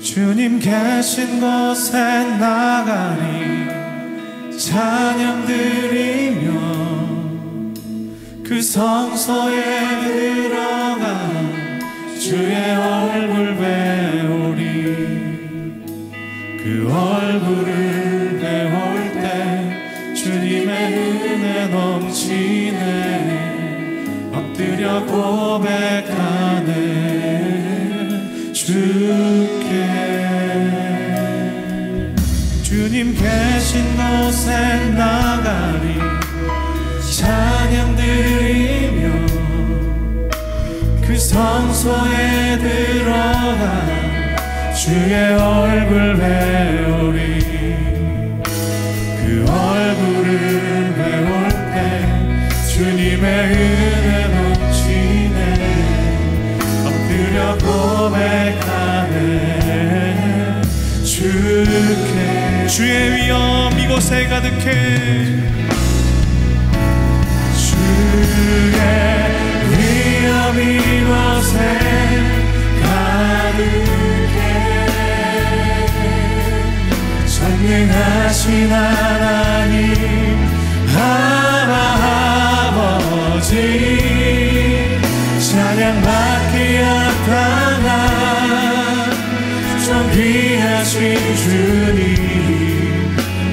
주님 계신 곳에 나가리 찬양 드리며 그 성소에 들어가 주의 얼굴 배우리. 그 얼굴을 배울 때 주님의 은혜 넘치네. 엎드려 고백하네 주께. 주님 계신 곳에 나가리 찬양 드리며 그 성소에 들어가 주의 얼굴 배우리. 그 얼굴을 배울 때 주님의 은혜 넘치네. 엎드려 고백하네 주께. 주의 위엄 이곳에 가득해. 주의 위엄 이곳에 가득해. 전능하신 하나님 아버지 찬양받기 합당한 좀 귀하신 주님.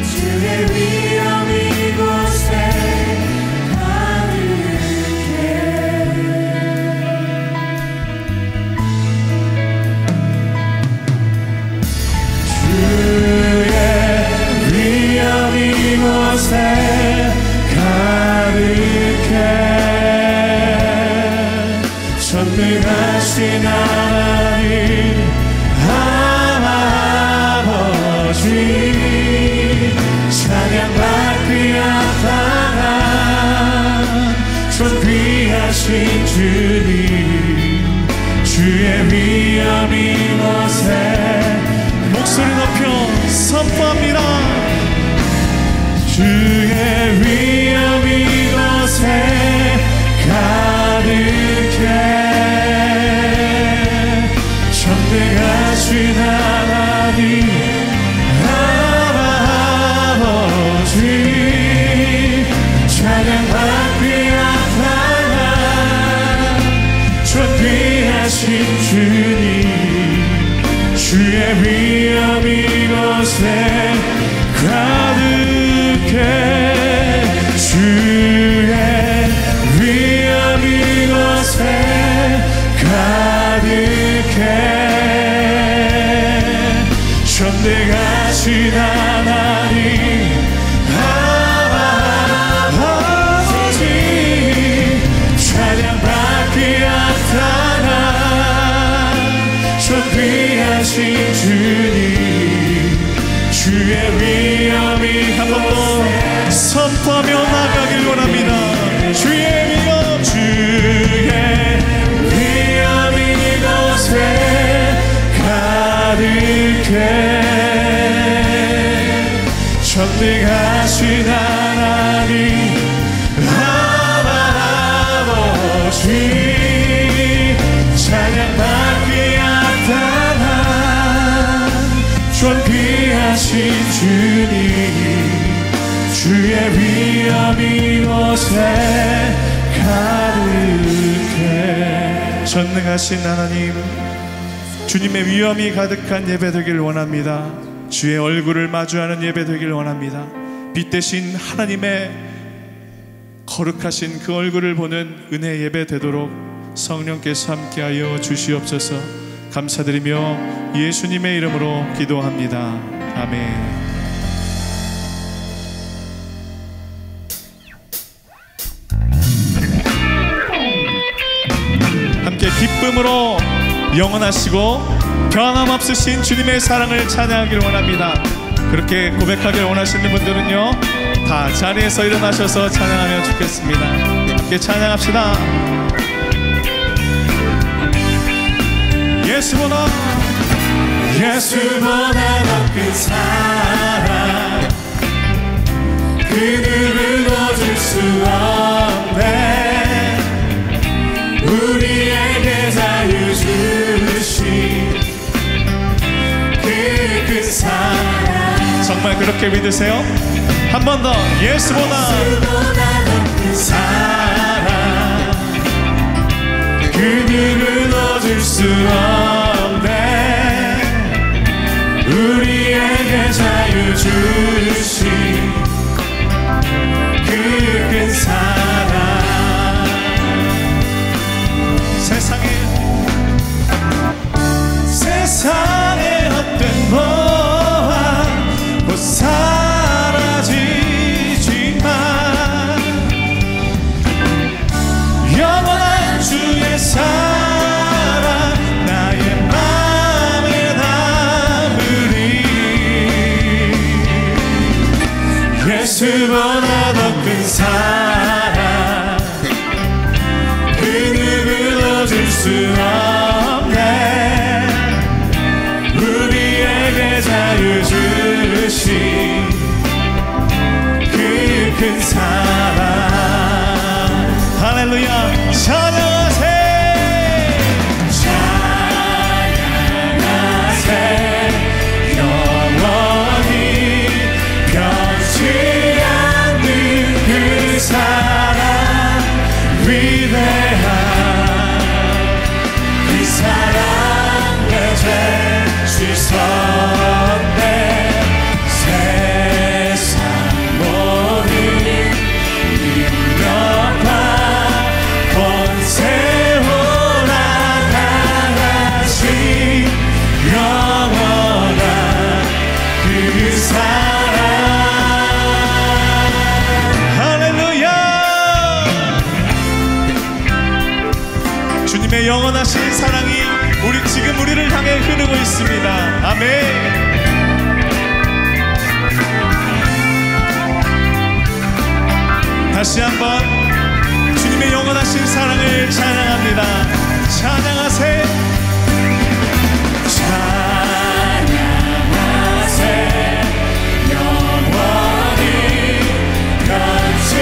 주의 위엄 이곳에 가득해. 주의 위엄 이곳에 가득해. 전능하신 하나님 아버지 찬양받기 합당한 좀 귀하신 주님. 주의 위엄 이곳에 목소리 높여 선포합니다. 주의 위엄 이곳에 가득해. 전능하신 하나님 아버지 찬양받기 합당한 전 귀하신 주님. 주의 위엄 이곳에 가득해. 주의 위엄 이곳에 가득해. 전능하신 하나님 아버지 찬양받기 합당한 전 귀하신 주님. 주의 위엄이 한 번 더 선포하며 나가길 원합니다. 주의 위엄. 주의 위엄 이곳에 가득해. 전능하신 하나님 아버지 찬양받기 합당한 전 귀하신 주님. 주의 위엄 이곳에 가득해. 전능하신 하나님 주님의 위엄이 가득한 예배 되길 원합니다. 주의 얼굴을 마주하는 예배 되길 원합니다. 빛 대신 하나님의 거룩하신 그 얼굴을 보는 은혜 예배 되도록 성령께서 함께하여 주시옵소서. 감사드리며 예수님의 이름으로 기도합니다. 아멘. 함께 기쁨으로 영원하시고 변함없으신 주님의 사랑을 찬양하기를 원합니다. 그렇게 고백하길 원하시는 분들은요, 다 자리에서 일어나셔서 찬양하면 좋겠습니다. 함께 찬양합시다. 예수보다 더 큰 사랑, 그 누구도 줄 수 없네. 우리에게 자유 주신 그 큰 사랑. 정말 그렇게 믿으세요? 한 번 더. 예수보다 더 큰 사랑, 그 누구도 줄 수 없네. 우리에게 자유 주신 그 큰 사랑. 세상의 헛된 보안 곧 사라지지만 영원한 주의 사랑 나의 맘에 남으리. 예수보다 더 큰 사랑, 그 누구도 줄 수 없네. 우리에게 자유 주신 그 큰 사랑. 할렐루야. 찬양하세, 찬양하세. 영원히 변치 않는 그 사랑, 위대한 그 사랑. 내 죄 씻었네. 세상 모든 능력과 권세보다 강하신 영원한 그 사랑. 할렐루야. 주님의 영원하신 사랑이 지금 우리를 향해 흐르고 있습니다. 아멘. 다시 한번 주님의 영원하신 사랑을 찬양합니다. 찬양하세, 찬양하세. 영원히 변치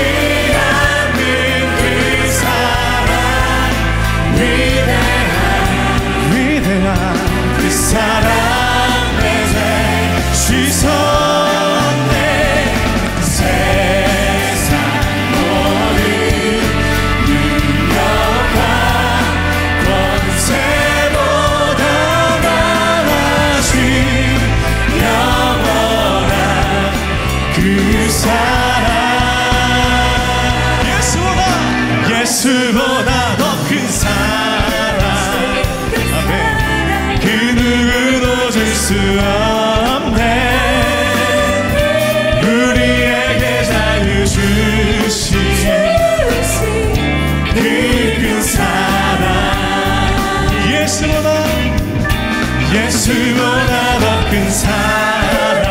않는 그 사랑, 위대한 그 사랑. 내 죄 씻었네. 세상 모든 능력과 권세보다 강하신 영원한 그 사랑. 예수보다 더 큰 사랑, 그 누구도 줄 수 없네. 우리에게 자유 주신 그 큰 사랑. 예수보다 더 큰 사랑,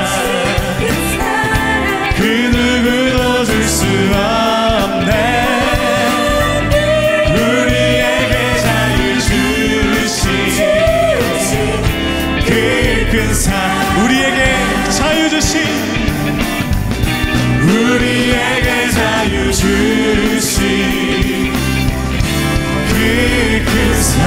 그 누구도 줄 수 없네. 우리에게 자유 주신 그 큰 사랑. 우리에게 자유 주신, 우리에게 자유 주신 그 큰 사랑.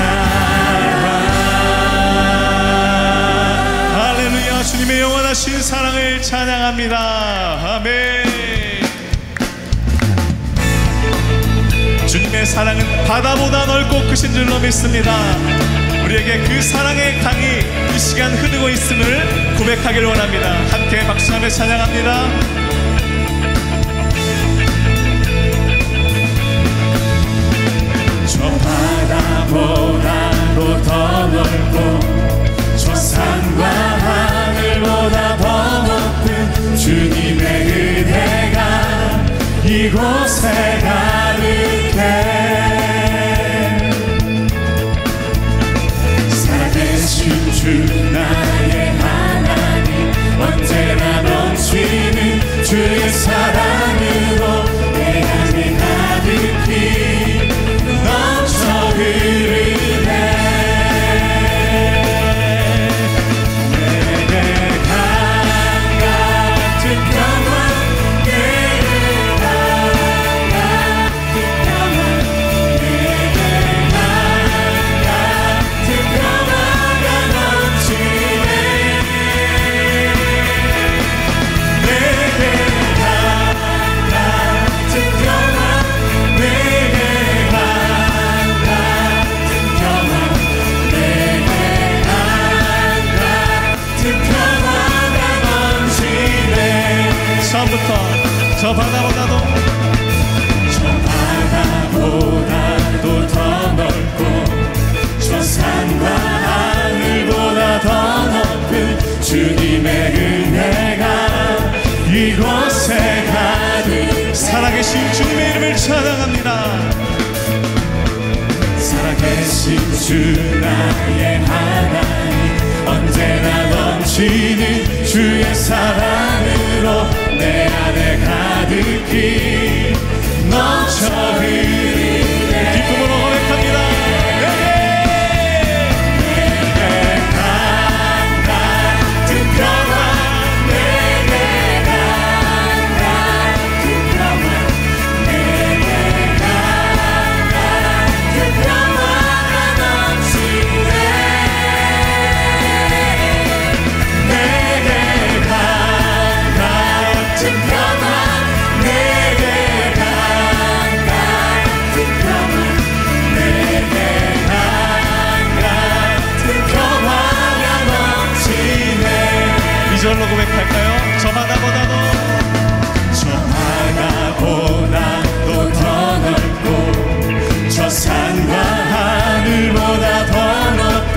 할렐루야. 주님의 영원하신 사랑을 찬양합니다. 아멘. 주님의 사랑은 바다보다 넓고 크신 줄로 믿습니다. 우리에게 그 사랑의 강이 이 시간 흐르고 있음을 고백하기를 원합니다. 함께 박수하며 찬양합니다. 저 바다보다도 더 넓고 저 산과 하늘보다 더 높은 주님의 은혜가 이곳에 가득해. 살아계신 주 나의 하나님, 언제나 사랑으로 내 안에 가득히 넘쳐 흐르네. 내게 강 같은 평화, 내게 강 같은 평화, 내게 강 같은 평화가 넘치네. 처음부터 저 바다보다도 더 넓고 저 산과 하늘보다 더 높은 주님의 은혜가 이곳에 가득. 살아계신 주님의 이름을 찬양합니다. 살아계신 주 나의 하나님, 언제나 넘치는 주의 사랑으로 내 안에 가득히 넘쳐 흐르네. 기쁨으로 고백합니다. 내게 강 같은 평화, 내게 강 같은 평화, 내게 강 같은 평화가 넘치네. 내게 강 같은 평화, 내게 강 같은 평화, 내게 강 같은 평화가 넘치네. 이절로 고백할까요? 저 바다보다도 더 넓고 저 산과 하늘보다 더 높은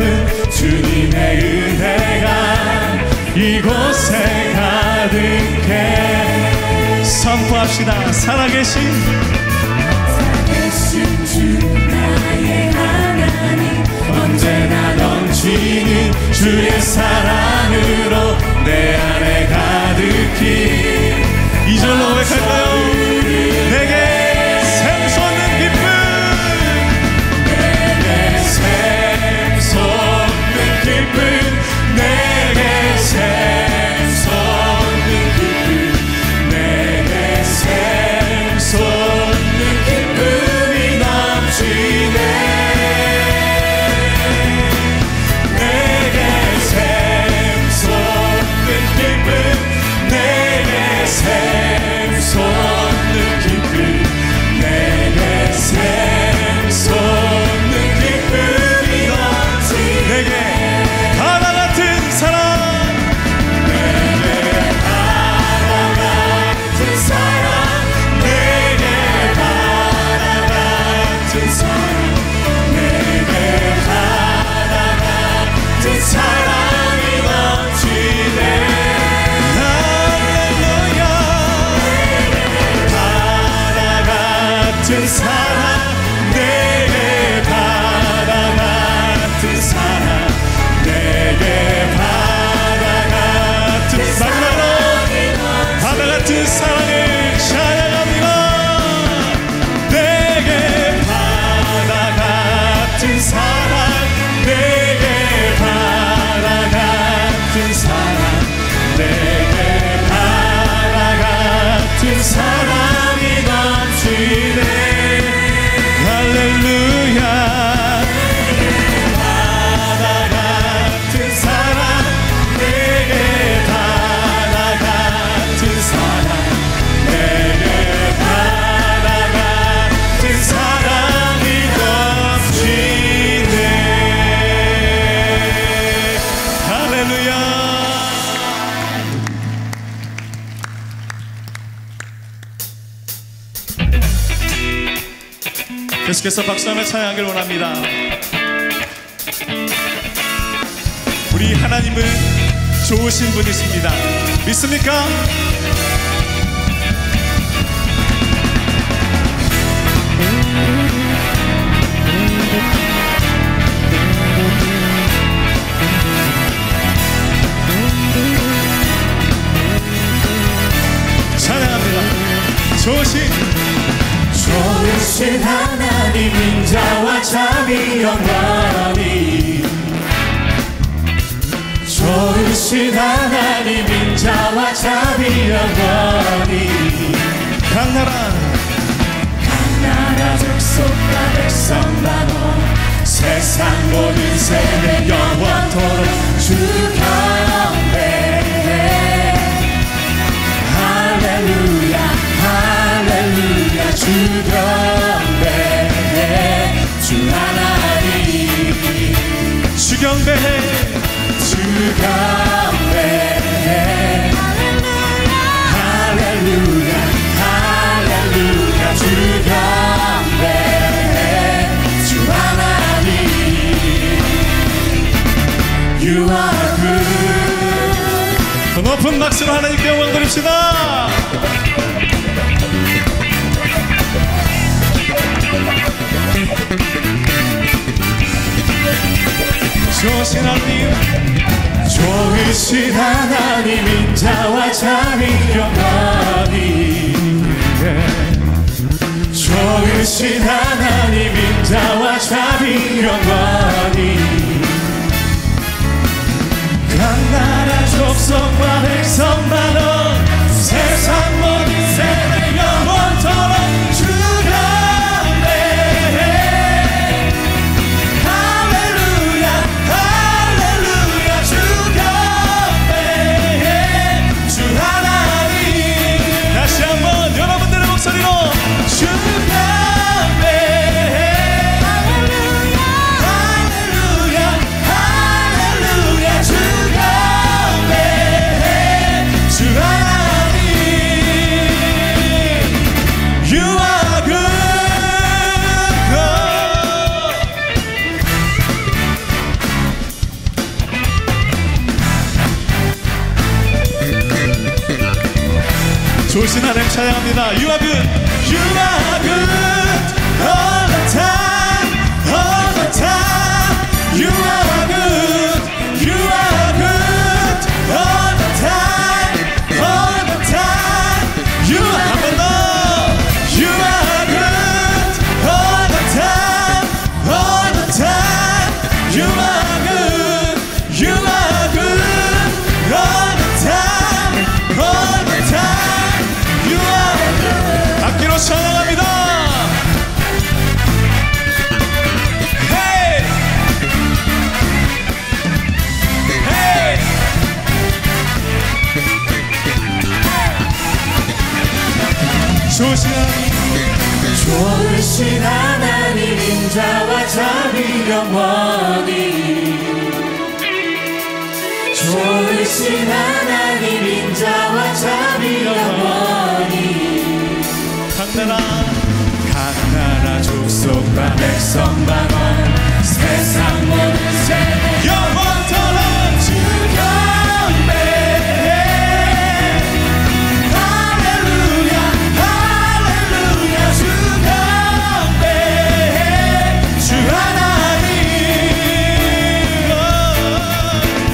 주님의 은혜가 이곳에 가득해. 선포합시다. 살아계신 주 나의 하나님, 언제나 넘치는 주의 사랑으로 내 안에 가득히. 이절로 고백할까요? 내게 샘솟는 기쁨, 내게 샘솟는 기쁨, 내게 샘솟는 기쁨, 내게 샘솟는 기쁨이 넘치네. 내게 샘솟는 기쁨, 내게 샘솟는 기쁨, 내게 샘솟는 기쁨이 넘치네. 내게 바다 같은 사랑, 내게 바다 같은 사랑, 내게 바다 같은 사랑, 내게 바다 같은 사랑이 넘치네. 할렐루야. 바다 같은 사랑, 내게 바다 같은 사랑, 내게 바다 같은 사랑, 바다 같은 사랑을 찬양합니다. 내게 바다 같은 사랑, 내게 바다 같은 사랑, 내게 바다 같은 사랑이 넘치네. 할렐루야. 바다 같은 사랑, 내게 바다 같은 사랑, 내게 바다 같은 사랑이 넘치네. 할렐루야. 계속해서 박수하며 찬양하길 원합니다. 우리 하나님은 좋으신 분이십니다. 믿습니까? 찬양합니다. 좋으신 하나님 인자와 자비 영원히 좋으신 하나님 인자와 자비 영원히 각 나라 족속과 백성 만원 세상 모든 세대 영원토록 주 경배해 할렐루야 할렐루야 주 경배해 주 하나님 주 경배해 주 경배해 할렐루야 할렐루야 주 경배해 주 하나님 You are good 더 높은 박수로 하나님께 영광 드립시다. 좋으신 하나님 좋으신 하나님 인자와 자비 영원히 좋으신 하나님 인자와 자비 영원히 각 나라 족속과 백성 만원 세상 모든 세대 영원토록 주 경배해 할렐루야 할렐루야 주 경배해 주 하나님 다시 한번 여러분들의 목소리로 주 경배해 할렐루야 할렐루야 할렐루야 주 경배해 주 하나님 You are good God 좋으신 하나님 찬양합니다. You are good. You are good all the time, all the time. You are good, you are good all the time, all the time. You are 한 번 더. You are good all the time, all the time. You are good, you are good all the time, all the time. You are good. 악기로 찬양합니다. Hey, hey. 좋으신 하나님 좋으신 하나님 인자와 자비 영원히 좋으신 하나님 인자와 자비 영원히 각 나라 족속과 백성 만원 세상 모든 세대 영원토록 주 경배해 할렐루야 할렐루야 주 경배해 주 하나님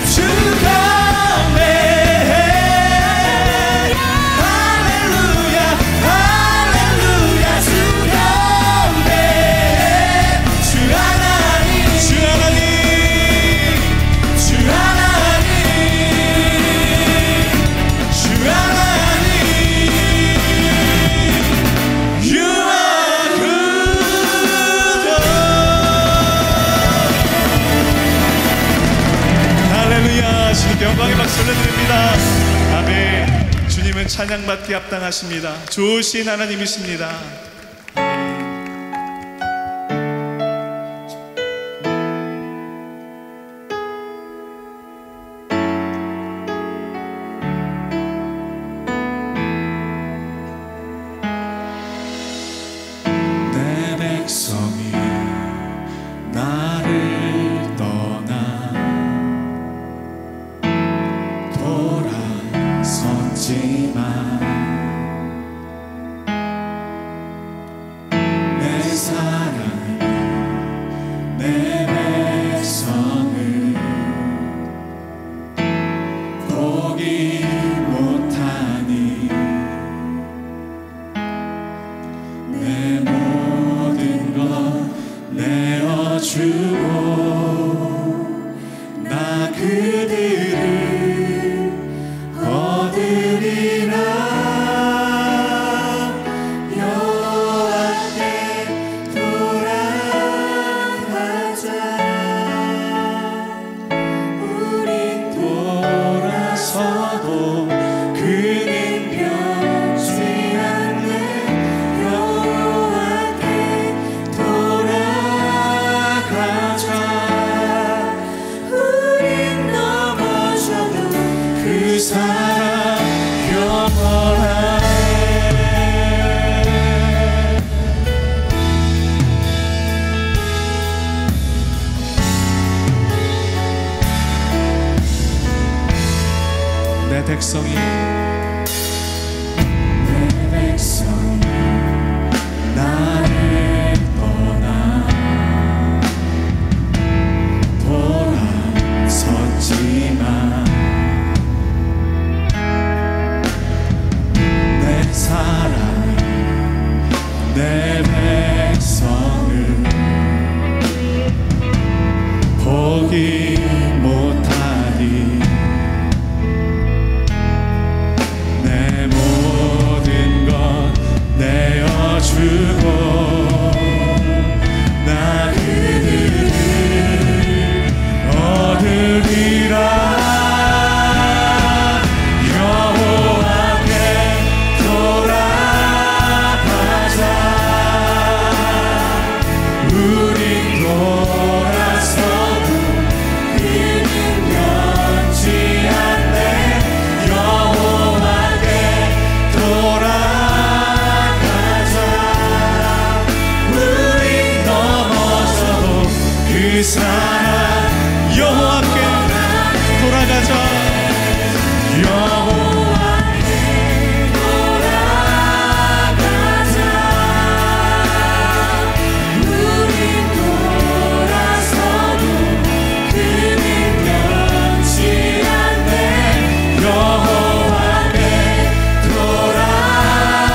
주 경배해 할렐루야 할렐루야 주 경배해 주 하나님 주 하나님 주 하나님 주 하나님 You are good 할렐루야. 주님께 영광의 박수 올려드립니다. 아멘. 주님은 찬양받기 합당하십니다. 좋으신 하나님이십니다. 내 백성이 나를 떠나 돌아섰지만 주고 나 그들을 얻으리라. 여호와께 돌아가자. 우린 돌아서도 그는 변치 않네. 여호와께 돌아가자. 우린 넘어져도 그 사랑 영원하네. 내 백성이 나를 떠나 돌아섰지만 내 사랑이 내 백성을 포기 못하니 내 모든 것 내어주고 나 그들을 얻으리라. 여호와께 돌아가자. 우린 돌아서도 그는 변치 않네. 여호와께 돌아가자. 우린 넘어져도 그 사랑 여호와께 돌아가자. 여호와께 돌아가자. 우린 돌아서도 그는 변치 않네. 여호와께 돌아가자.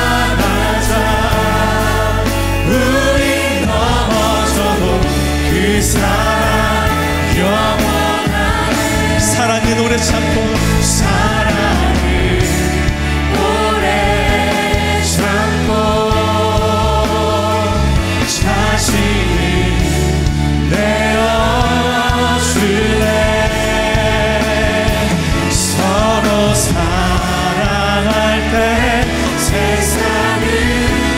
우린 넘어져도 그 사랑 영원하네. 사랑은 오래 참고 사랑을 오래 참고 자신을 내어주네. 서로 사랑할 때 세상을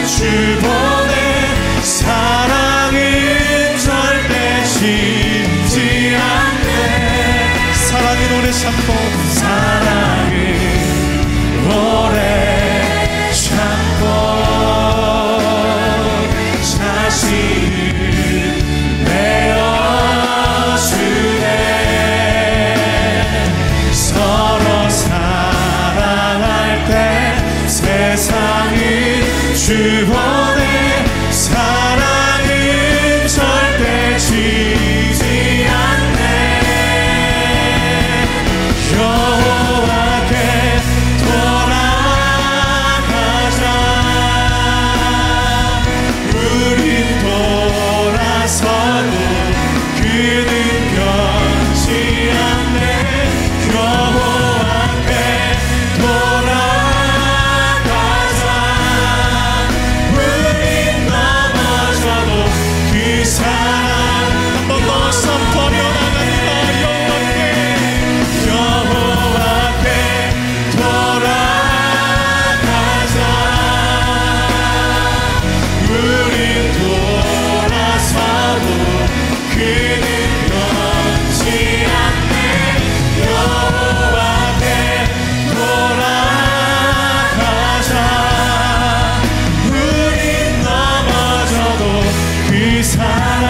주보내. 사랑은 절대 지지 않네. 사랑은 오래 참고 사랑을 오래 참고 자신을 내어주네. 서로 사랑할 때 세상을 주보내. 사랑은 절대 지지 않네. 여호와께 돌아가자. 우린 돌아서도 그는 변치 않네. 여호와께 돌아가자. 우린 넘어져도 그 사랑 한 번 더 선포하며 나간다. 여호와께 돌아가자. 우린 돌아서도 그는 변치 않네. 여호와께 돌아가자. 우린 넘어져도 그 사랑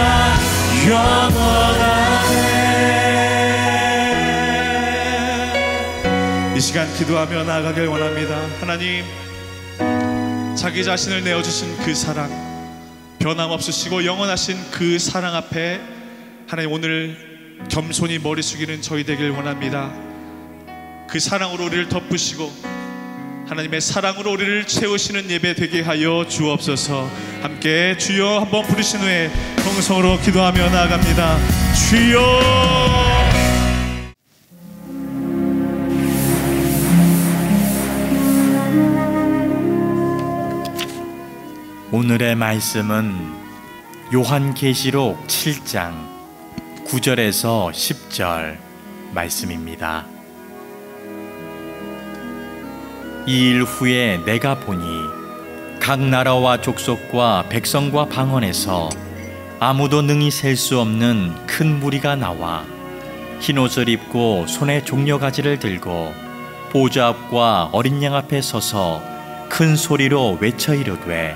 영원하네. 이 시간 기도하며 나아가길 원합니다. 하나님, 자기 자신을 내어주신 그 사랑, 변함없으시고 영원하신 그 사랑 앞에 하나님 오늘 겸손히 머리 숙이는 저희 되길 원합니다. 그 사랑으로 우리를 덮으시고 하나님의 사랑으로 우리를 채우시는 예배 되게 하여 주옵소서. 함께 주여 한번 부르신 후에 통성으로 기도하며 나아갑니다. 주여. 오늘의 말씀은 요한계시록 7장 9절에서 10절 말씀입니다. 이 일 후에 내가 보니 각 나라와 족속과 백성과 방언에서 아무도 능히 셀 수 없는 큰 무리가 나와 흰옷을 입고 손에 종려가지를 들고 보좌 앞과 어린 양 앞에 서서 큰 소리로 외쳐 이르되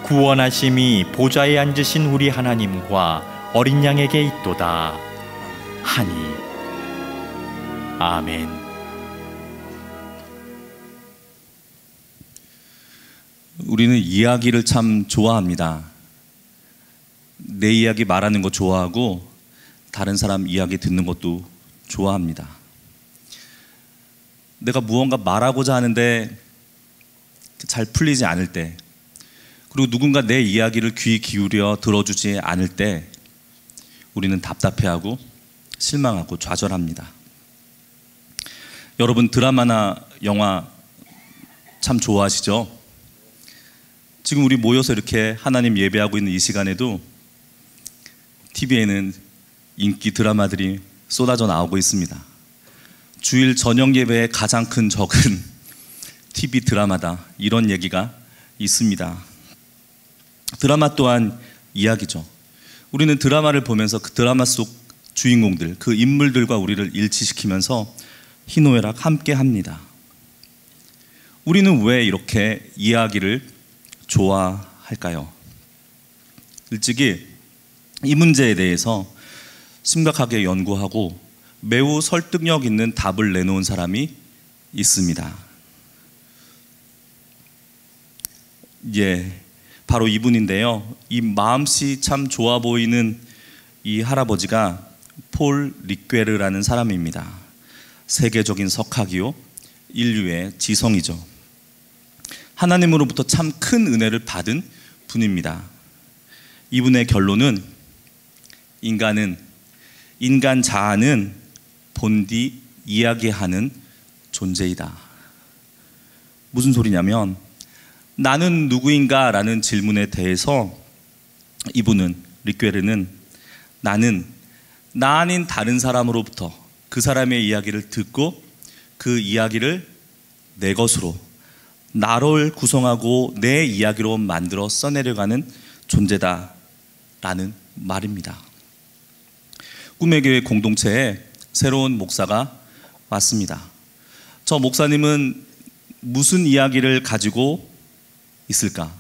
구원하심이 보좌에 앉으신 우리 하나님과 어린 양에게 있도다 하니. 아멘. 우리는 이야기를 참 좋아합니다. 내 이야기 말하는 거 좋아하고 다른 사람 이야기 듣는 것도 좋아합니다. 내가 무언가 말하고자 하는데 잘 풀리지 않을 때, 그리고 누군가 내 이야기를 귀 기울여 들어주지 않을 때 우리는 답답해하고 실망하고 좌절합니다. 여러분 드라마나 영화 참 좋아하시죠? 지금 우리 모여서 이렇게 하나님 예배하고 있는 이 시간에도 TV에는 인기 드라마들이 쏟아져 나오고 있습니다. 주일 저녁 예배의 가장 큰 적은 TV 드라마다, 이런 얘기가 있습니다. 드라마 또한 이야기죠. 우리는 드라마를 보면서 그 드라마 속 주인공들, 그 인물들과 우리를 일치시키면서 희노애락 함께 합니다. 우리는 왜 이렇게 이야기를 좋아할까요? 일찍이 이 문제에 대해서 심각하게 연구하고 매우 설득력 있는 답을 내놓은 사람이 있습니다. 바로 이분인데요. 이 마음씨 참 좋아 보이는 이 할아버지가 폴 리퀘르라는 사람입니다. 세계적인 석학이요, 인류의 지성이죠. 하나님으로부터 참 큰 은혜를 받은 분입니다. 이분의 결론은 인간 자아는 본디 이야기하는 존재이다. 무슨 소리냐면, 나는 누구인가? 라는 질문에 대해서 이분은, 리퀘르는, 나는 나 아닌 다른 사람으로부터 그 사람의 이야기를 듣고 그 이야기를 내 것으로, 나를 구성하고 내 이야기로 만들어 써내려가는 존재다 라는 말입니다. 꿈의 교회 공동체에 새로운 목사가 왔습니다. 저 목사님은 무슨 이야기를 가지고 있을까?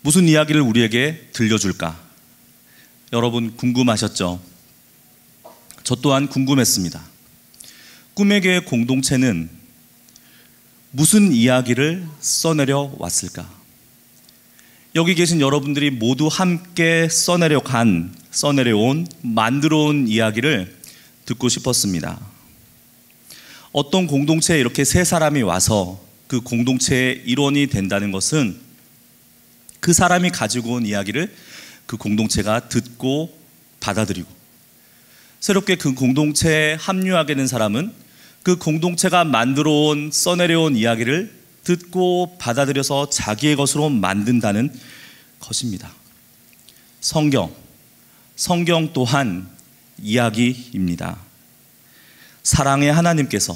무슨 이야기를 우리에게 들려줄까? 여러분 궁금하셨죠? 저 또한 궁금했습니다. 꿈의 교회 공동체는 무슨 이야기를 써내려 왔을까? 여기 계신 여러분들이 모두 함께 써내려온, 만들어온 이야기를 듣고 싶었습니다. 어떤 공동체에 이렇게 세 사람이 와서 그 공동체의 일원이 된다는 것은 그 사람이 가지고 온 이야기를 그 공동체가 듣고 받아들이고, 새롭게 그 공동체에 합류하게 된 사람은 그 공동체가 만들어온, 써내려온 이야기를 듣고 받아들여서 자기의 것으로 만든다는 것입니다. 성경 또한 이야기입니다. 사랑의 하나님께서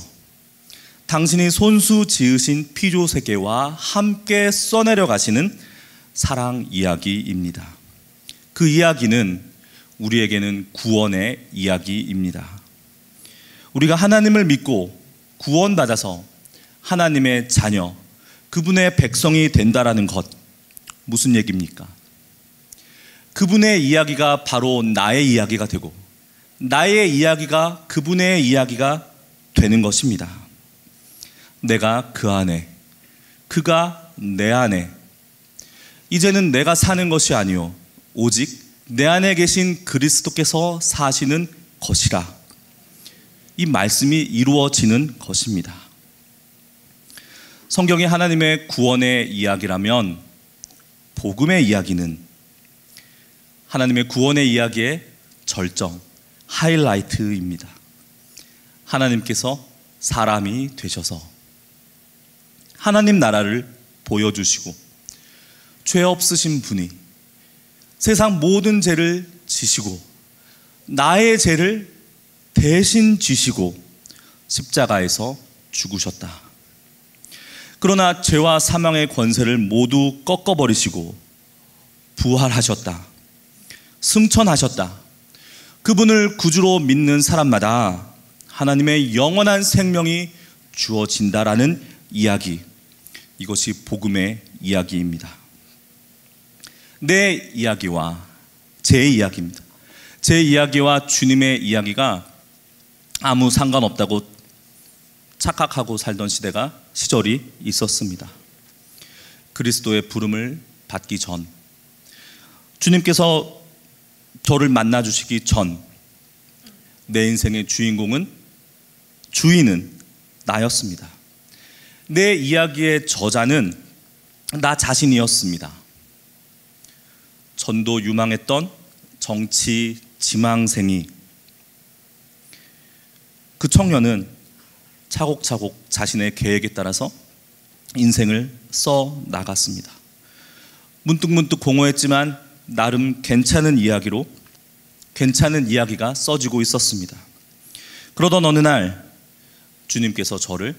당신이 손수 지으신 피조세계와 함께 써내려 가시는 사랑 이야기입니다. 그 이야기는 우리에게는 구원의 이야기입니다. 우리가 하나님을 믿고 구원받아서 하나님의 자녀, 그분의 백성이 된다라는 것, 무슨 얘기입니까? 그분의 이야기가 바로 나의 이야기가 되고 나의 이야기가 그분의 이야기가 되는 것입니다. 내가 그 안에, 그가 내 안에, 이제는 내가 사는 것이 아니요 오직 내 안에 계신 그리스도께서 사시는 것이라, 이 말씀이 이루어지는 것입니다. 성경이 하나님의 구원의 이야기라면 복음의 이야기는 하나님의 구원의 이야기의 절정, 하이라이트입니다. 하나님께서 사람이 되셔서 하나님 나라를 보여주시고 죄 없으신 분이 세상 모든 죄를 지시고 나의 죄를 대신 지시고 십자가에서 죽으셨다. 그러나 죄와 사망의 권세를 모두 꺾어버리시고 부활하셨다. 승천하셨다. 그분을 구주로 믿는 사람마다 하나님의 영원한 생명이 주어진다라는 이야기, 이것이 복음의 이야기입니다. 내 이야기와 제 이야기입니다. 제 이야기와 주님의 이야기가 아무 상관없다고 착각하고 살던 시절이 있었습니다. 그리스도의 부름을 받기 전, 주님께서 저를 만나주시기 전, 내 인생의 주인은 나였습니다. 내 이야기의 저자는 나 자신이었습니다. 전도 유망했던 정치 지망생이, 그 청년은 차곡차곡 자신의 계획에 따라서 인생을 써 나갔습니다. 문득문득 공허했지만 나름 괜찮은 이야기가 써지고 있었습니다. 그러던 어느 날 주님께서 저를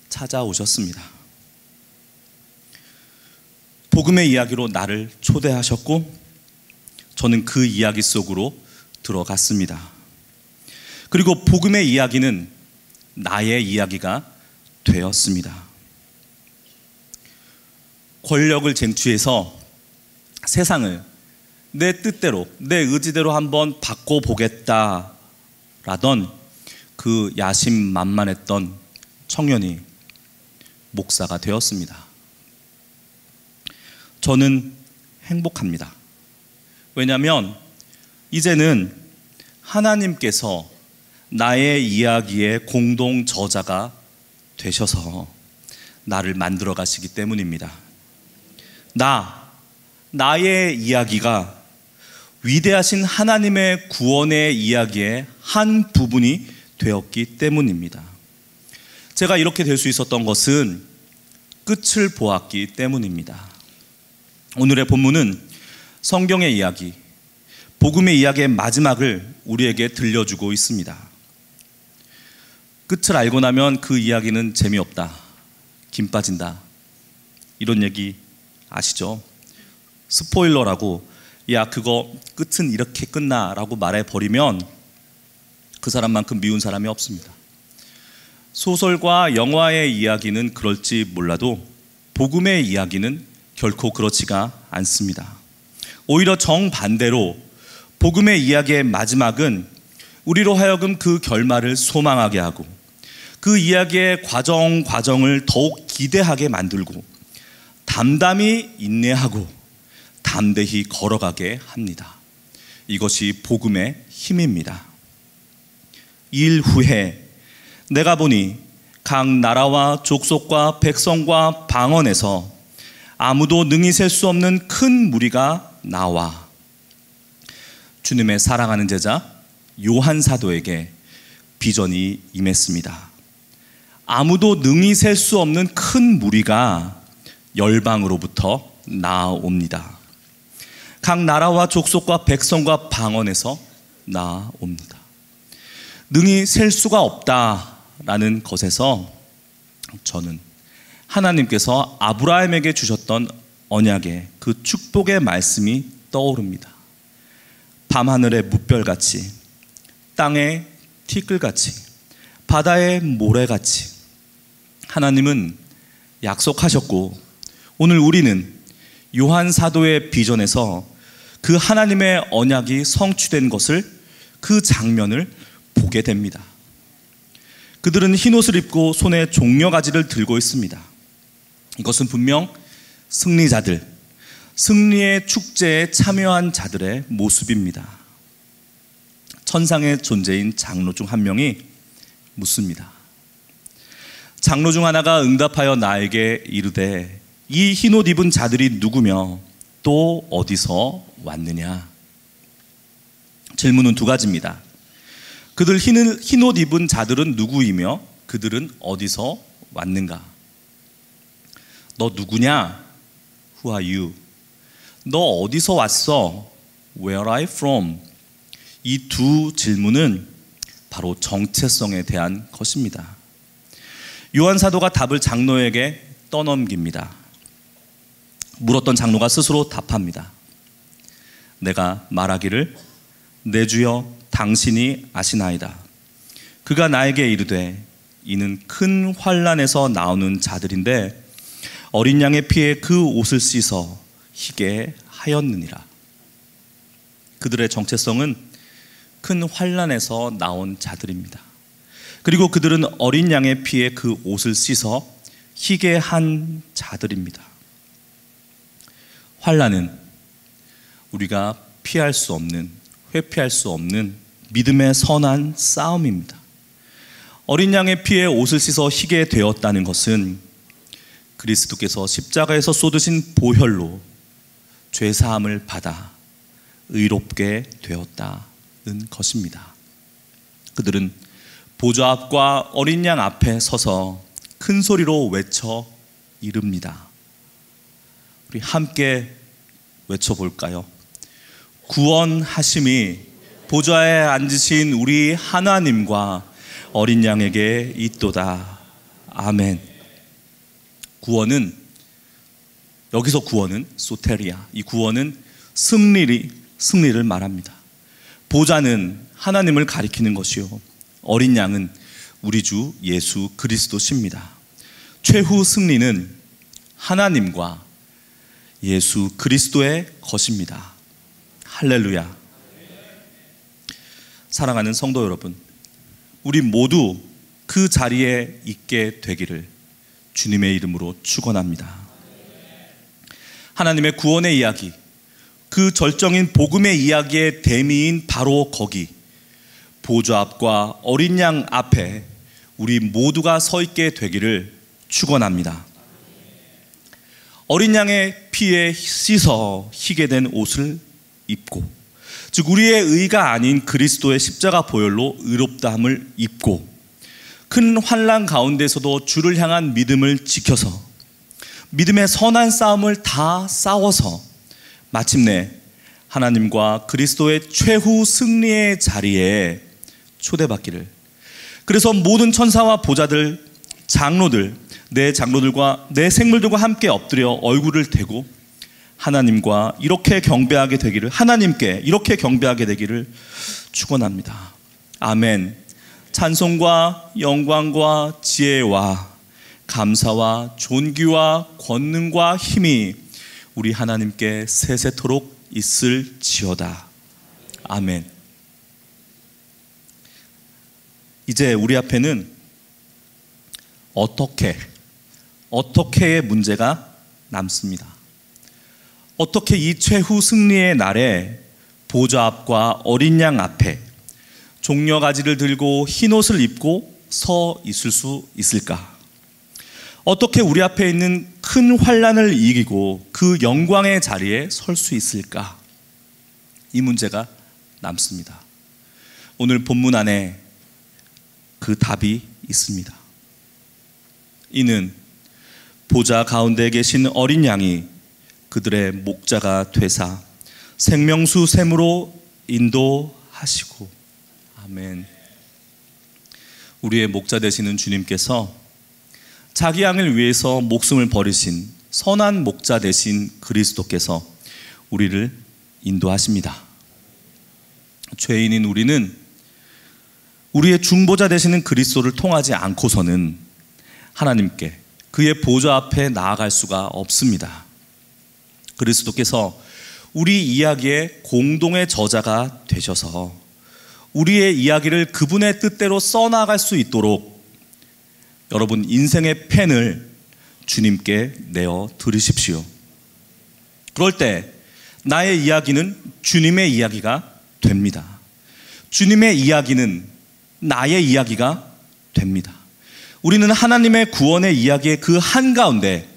찾아오셨습니다. 복음의 이야기로 나를 초대하셨고 저는 그 이야기 속으로 들어갔습니다. 그리고 복음의 이야기는 나의 이야기가 되었습니다. 권력을 쟁취해서 세상을 내 뜻대로, 내 의지대로 한번 바꿔보겠다라던 그 야심만만했던 청년이 목사가 되었습니다. 저는 행복합니다. 왜냐하면 이제는 하나님께서 나의 이야기의 공동 저자가 되셔서 나를 만들어 가시기 때문입니다. 나의 이야기가 위대하신 하나님의 구원의 이야기의 한 부분이 되었기 때문입니다. 제가 이렇게 될 수 있었던 것은 끝을 보았기 때문입니다. 오늘의 본문은 성경의 이야기, 복음의 이야기의 마지막을 우리에게 들려주고 있습니다. 끝을 알고 나면 그 이야기는 재미없다, 김 빠진다, 이런 얘기 아시죠? 스포일러라고, 야 그거 끝은 이렇게 끝나 라고 말해버리면 그 사람만큼 미운 사람이 없습니다. 소설과 영화의 이야기는 그럴지 몰라도 복음의 이야기는 결코 그렇지가 않습니다. 오히려 정반대로 복음의 이야기의 마지막은 우리로 하여금 그 결말을 소망하게 하고 그 이야기의 과정을 더욱 기대하게 만들고 담담히 인내하고 담대히 걸어가게 합니다. 이것이 복음의 힘입니다. 일 후에 내가 보니 각 나라와 족속과 백성과 방언에서 아무도 능히 셀 수 없는 큰 무리가 나와 주님의 사랑하는 제자 요한 사도에게 비전이 임했습니다. 아무도 능히 셀 수 없는 큰 무리가 열방으로부터 나옵니다. 각 나라와 족속과 백성과 방언에서 나옵니다. 능히 셀 수가 없다라는 것에서 저는 하나님께서 아브라함에게 주셨던 언약의 그 축복의 말씀이 떠오릅니다. 밤하늘의 뭇별같이, 땅의 티끌같이, 바다의 모래같이 하나님은 약속하셨고, 오늘 우리는 요한 사도의 비전에서 그 하나님의 언약이 성취된 것을, 그 장면을 보게 됩니다. 그들은 흰옷을 입고 손에 종려가지를 들고 있습니다. 이것은 분명 승리자들, 승리의 축제에 참여한 자들의 모습입니다. 천상의 존재인 장로 중 한 명이 묻습니다. 장로 중 하나가 응답하여 나에게 이르되 이 흰옷 입은 자들이 누구며 또 어디서 왔느냐? 질문은 두 가지입니다. 그들 흰 옷 입은 자들은 누구이며 그들은 어디서 왔는가? 너 누구냐? Who are you? 너 어디서 왔어? Where are you from? 이 두 질문은 바로 정체성에 대한 것입니다. 요한 사도가 답을 장로에게 떠넘깁니다. 물었던 장로가 스스로 답합니다. 내가 말하기를 내 주여 당신이 아시나이다. 그가 나에게 이르되 이는 큰 환난에서 나오는 자들인데 어린 양의 피에 그 옷을 씻어 희게 하였느니라. 그들의 정체성은 큰 환난에서 나온 자들입니다. 그리고 그들은 어린 양의 피에 그 옷을 씻어 희게 한 자들입니다. 환난은 우리가 피할 수 없는, 회피할 수 없는 믿음의 선한 싸움입니다. 어린 양의 피에 옷을 씻어 희게 되었다는 것은 그리스도께서 십자가에서 쏟으신 보혈로 죄사함을 받아 의롭게 되었다는 것입니다. 그들은 보좌 앞과 어린 양 앞에 서서 큰 소리로 외쳐 이릅니다. 우리 함께 외쳐볼까요? 구원하심이 보좌에 앉으신 우리 하나님과 어린 양에게 있도다. 아멘. 구원은, 여기서 구원은 소테리아, 이 구원은 승리를 말합니다. 보좌는 하나님을 가리키는 것이요, 어린 양은 우리 주 예수 그리스도십니다. 최후 승리는 하나님과 예수 그리스도의 것입니다. 할렐루야. 사랑하는 성도 여러분, 우리 모두 그 자리에 있게 되기를 주님의 이름으로 축원합니다. 하나님의 구원의 이야기, 그 절정인 복음의 이야기의 대미인 바로 거기 보좌 앞과 어린 양 앞에 우리 모두가 서 있게 되기를 축원합니다. 어린 양의 피에 씻어 희게 된 옷을 입고, 즉 우리의 의가 아닌 그리스도의 십자가 보혈로 의롭다함을 입고, 큰 환난 가운데서도 주를 향한 믿음을 지켜서 믿음의 선한 싸움을 다 싸워서 마침내 하나님과 그리스도의 최후 승리의 자리에 초대받기를, 그래서 모든 천사와 보좌들, 장로들, 내 장로들과 내 생물들과 함께 엎드려 얼굴을 대고 하나님과 이렇게 경배하게 되기를, 하나님께 이렇게 경배하게 되기를 축원합니다. 아멘. 찬송과 영광과 지혜와 감사와 존귀와 권능과 힘이 우리 하나님께 세세토록 있을지어다. 아멘. 이제 우리 앞에는 어떻게의 문제가 남습니다. 어떻게 이 최후 승리의 날에 보좌 앞과 어린 양 앞에 종려가지를 들고 흰 옷을 입고 서 있을 수 있을까? 어떻게 우리 앞에 있는 큰 환난을 이기고 그 영광의 자리에 설 수 있을까? 이 문제가 남습니다. 오늘 본문 안에 그 답이 있습니다. 이는 보좌 가운데 계신 어린 양이 그들의 목자가 되사 생명수 샘으로 인도하시고. 아멘. 우리의 목자 되시는 주님께서 자기 양을 위해서 목숨을 버리신 선한 목자 되신 그리스도께서 우리를 인도하십니다. 죄인인 우리는 우리의 중보자 되시는 그리스도를 통하지 않고서는 하나님께 그의 보좌 앞에 나아갈 수가 없습니다. 그리스도께서 우리 이야기의 공동의 저자가 되셔서 우리의 이야기를 그분의 뜻대로 써나갈 수 있도록 여러분 인생의 펜을 주님께 내어 드리십시오. 그럴 때 나의 이야기는 주님의 이야기가 됩니다. 주님의 이야기는 나의 이야기가 됩니다. 우리는 하나님의 구원의 이야기의 그 한가운데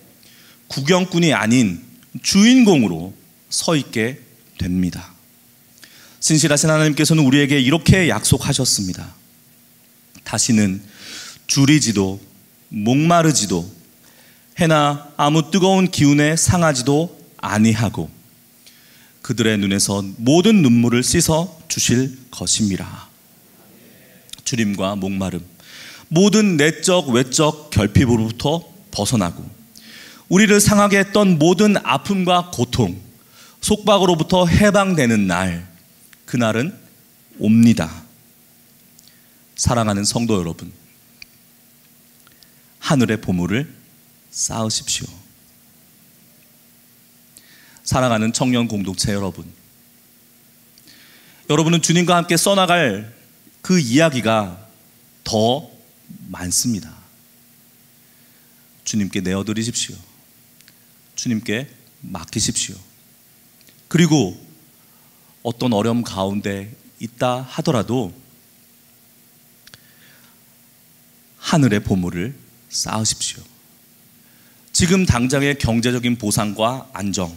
구경꾼이 아닌 주인공으로 서 있게 됩니다. 신실하신 하나님께서는 우리에게 이렇게 약속하셨습니다. 다시는 줄이지도 목마르지도 해나 아무 뜨거운 기운에 상하지도 아니하고 그들의 눈에서 모든 눈물을 씻어 주실 것입니다. 주림과 목마름, 모든 내적 외적 결핍으로부터 벗어나고 우리를 상하게 했던 모든 아픔과 고통, 속박으로부터 해방되는 날, 그날은 옵니다. 사랑하는 성도 여러분, 하늘의 보물을 쌓으십시오. 사랑하는 청년 공동체 여러분, 여러분은 주님과 함께 써나갈 그 이야기가 더 많습니다. 주님께 내어드리십시오. 주님께 맡기십시오. 그리고 어떤 어려움 가운데 있다 하더라도 하늘의 보물을 쌓으십시오. 지금 당장의 경제적인 보상과 안정,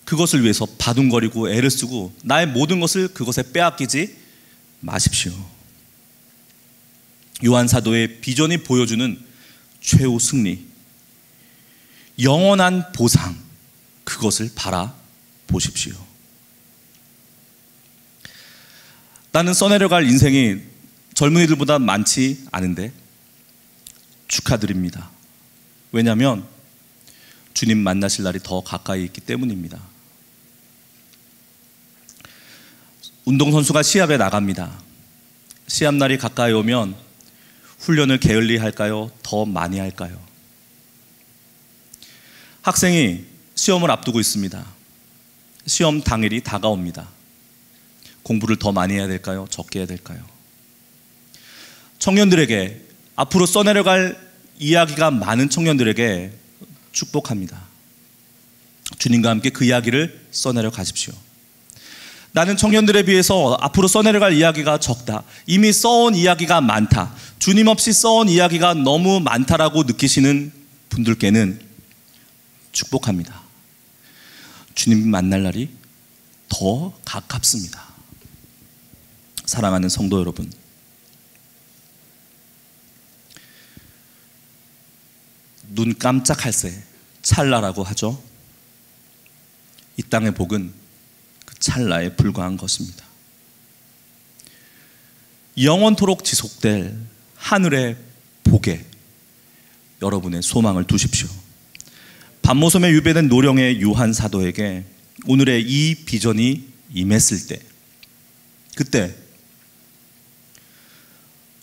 그것을 위해서 바둥거리고 애를 쓰고 나의 모든 것을 그것에 빼앗기지 마십시오. 요한 사도의 비전이 보여주는 최후 승리, 영원한 보상, 그것을 바라보십시오. 나는 써내려갈 인생이 젊은이들보다 많지 않은데 축하드립니다. 왜냐하면 주님 만나실 날이 더 가까이 있기 때문입니다. 운동선수가 시합에 나갑니다. 시합날이 가까이 오면 훈련을 게을리 할까요? 더 많이 할까요? 학생이 시험을 앞두고 있습니다. 시험 당일이 다가옵니다. 공부를 더 많이 해야 될까요? 적게 해야 될까요? 청년들에게, 앞으로 써내려갈 이야기가 많은 청년들에게 축복합니다. 주님과 함께 그 이야기를 써내려 가십시오. 나는 청년들에 비해서 앞으로 써내려갈 이야기가 적다, 이미 써온 이야기가 많다, 주님 없이 써온 이야기가 너무 많다라고 느끼시는 분들께는 축복합니다. 주님 만날 날이 더 가깝습니다. 사랑하는 성도 여러분, 눈 깜짝할 새 찰나라고 하죠. 이 땅의 복은 그 찰나에 불과한 것입니다. 영원토록 지속될 하늘의 복에 여러분의 소망을 두십시오. 밤모섬에 유배된 노령의 요한 사도에게 오늘의 이 비전이 임했을 때, 그때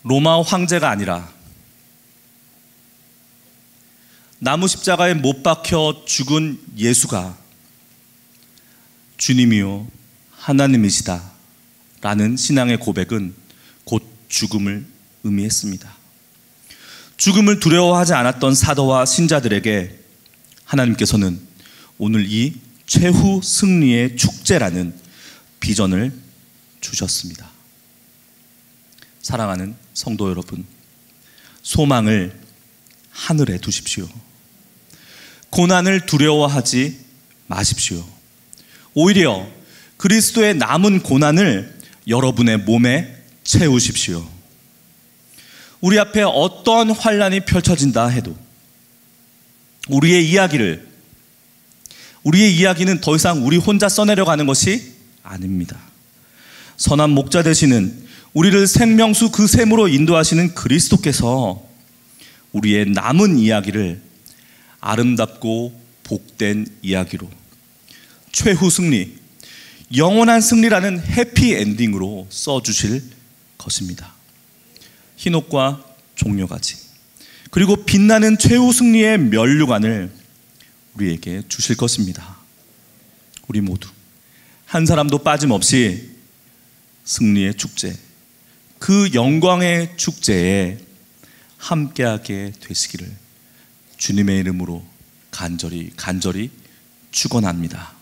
로마 황제가 아니라 나무 십자가에 못 박혀 죽은 예수가 주님이요 하나님이시다 라는 신앙의 고백은 곧 죽음을 의미했습니다. 죽음을 두려워하지 않았던 사도와 신자들에게 하나님께서는 오늘 이 최후 승리의 축제라는 비전을 주셨습니다. 사랑하는 성도 여러분, 소망을 하늘에 두십시오. 고난을 두려워하지 마십시오. 오히려 그리스도의 남은 고난을 여러분의 몸에 채우십시오. 우리 앞에 어떤 환난이 펼쳐진다 해도 우리의 이야기는 더 이상 우리 혼자 써내려가는 것이 아닙니다. 선한 목자 되시는, 우리를 생명수 그 샘으로 인도하시는 그리스도께서 우리의 남은 이야기를 아름답고 복된 이야기로, 최후 승리, 영원한 승리라는 해피엔딩으로 써주실 것입니다. 흰옷과 종려가지, 그리고 빛나는 최후 승리의 면류관을 우리에게 주실 것입니다. 우리 모두 한 사람도 빠짐없이 승리의 축제, 그 영광의 축제에 함께하게 되시기를 주님의 이름으로 간절히 축원합니다.